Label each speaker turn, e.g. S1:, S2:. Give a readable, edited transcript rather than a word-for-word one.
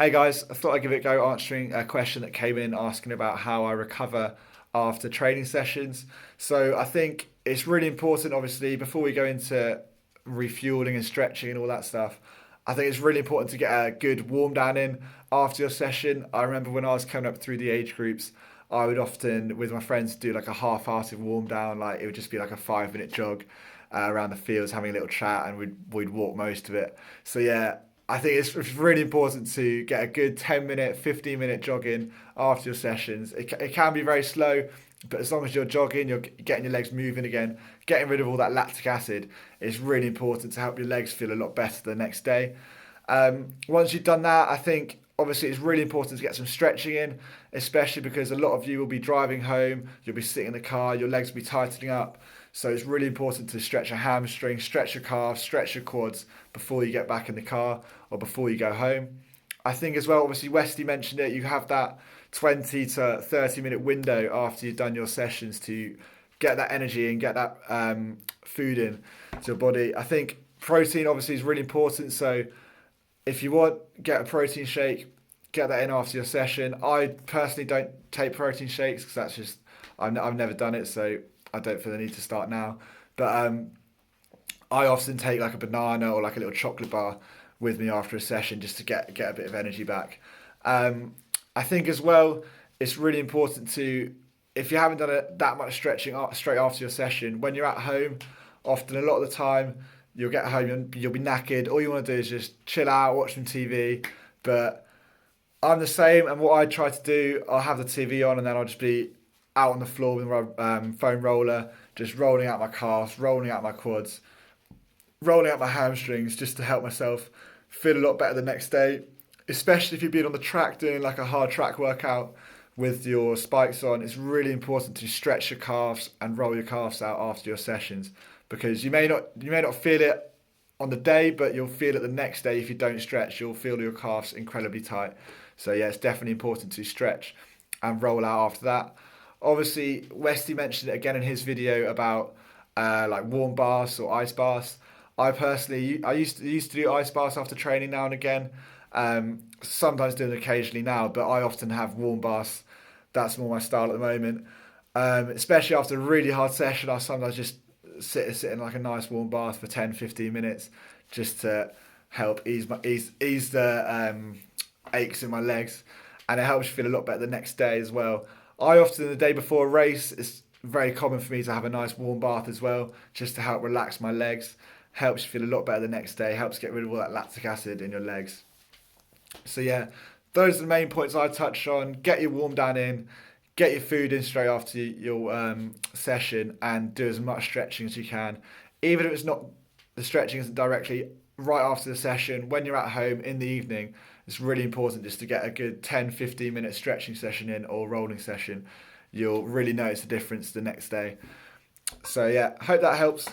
S1: Hey guys, I thought I'd give it a go answering a question that came in asking about how I recover after training sessions. So I think it's really important, obviously, before we go into refueling and stretching and all that stuff. I think it's really important to get a good warm down in after your session. I remember when I was coming up through the age groups, I would often, with my friends, do like a half-hearted warm down. Like it would just be like a 5 minute jog around the fields, having a little chat, and we'd walk most of it. So yeah, I think it's really important to get a good 10 minute, 15 minute jog in after your sessions. It can be very slow, but as long as you're jogging, you're getting your legs moving again, getting rid of all that lactic acid. It's really important to help your legs feel a lot better the next day. Once you've done that, I think obviously it's really important to get some stretching in, especially because a lot of you will be driving home, you'll be sitting in the car, your legs will be tightening up. So it's really important to stretch your hamstrings, stretch your calves, stretch your quads before you get back in the car or before you go home. I think as well, obviously Westy mentioned it, you have that 20 to 30 minute window after you've done your sessions to get that energy and get that food in to your body. I think protein obviously is really important. So if you want, get a protein shake, get that in after your session. I personally don't take protein shakes because that's just, I've never done it. So I don't feel the need to start now. But I often take like a banana or like a little chocolate bar with me after a session just to get a bit of energy back. I think as well, it's really important to, if you haven't done that much stretching straight after your session, when you're at home, often a lot of the time, you'll get home and you'll be knackered. All you want to do is just chill out, watch some TV. But I'm the same, and what I try to do, I'll have the TV on and then I'll just be out on the floor with my foam roller, just rolling out my calves, rolling out my quads, rolling out my hamstrings just to help myself feel a lot better the next day. Especially if you've been on the track doing like a hard track workout with your spikes on, it's really important to stretch your calves and roll your calves out after your sessions because you may not feel it on the day, but you'll feel it the next day if you don't stretch. You'll feel your calves incredibly tight. So yeah, it's definitely important to stretch and roll out after that. Obviously, Westy mentioned it again in his video about like warm baths or ice baths. I used to do ice baths after training now and again. Sometimes do it occasionally now, but I often have warm baths. That's more my style at the moment. Especially after a really hard session, I sometimes just sit in like a nice warm bath for 10, 15 minutes just to help ease the aches in my legs, and it helps you feel a lot better the next day as well. I often, the day before a race, it's very common for me to have a nice warm bath as well, just to help relax my legs. Helps you feel a lot better the next day, helps get rid of all that lactic acid in your legs. So yeah, those are the main points I touched on. Get your warm down in, get your food in straight after your session, and do as much stretching as you can. Even if it's not, the stretching isn't directly right after the session, when you're at home in the evening, it's really important just to get a good 10, 15 minute stretching session in or rolling session. You'll really notice the difference the next day. So yeah, hope that helps.